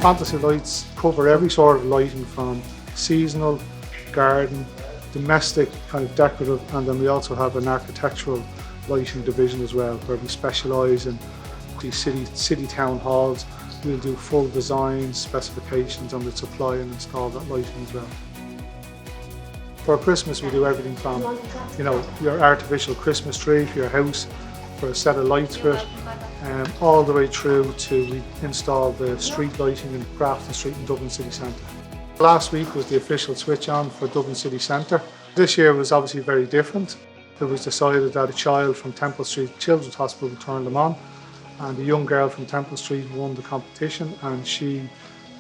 Fantasy lights cover every sort of lighting from seasonal, garden, domestic, kind of decorative, and then we also have an architectural lighting division as well, where we specialise in these city town halls. We'll do full design specifications and we'll supply and install that lighting as well. For Christmas we do everything from, your artificial Christmas tree for your house, for a set of lights for it, all the way through to we install the street lighting in Grafton Street in Dublin City Centre. Last week was the official switch on for Dublin City Centre. This year was obviously very different. It was decided that a child from Temple Street Children's Hospital would turn them on, and a young girl from Temple Street won the competition, and she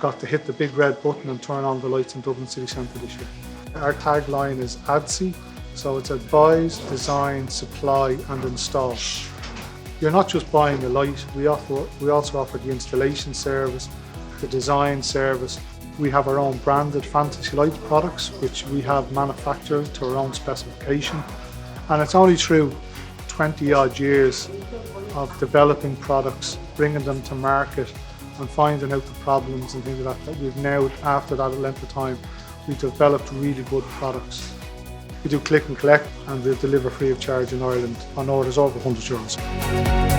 got to hit the big red button and turn on the lights in Dublin City Centre this year. Our tagline is ADSI, so it's advise, design, supply and install. You're not just buying the light, we also offer the installation service, the design service. We have our own branded Fantasy Light products, which we have manufactured to our own specification. And it's only through 20 odd years of developing products, bringing them to market and finding out the problems and things like that we've now, after that length of time, we've developed really good products. We do click and collect and we'll deliver free of charge in Ireland on orders over €100.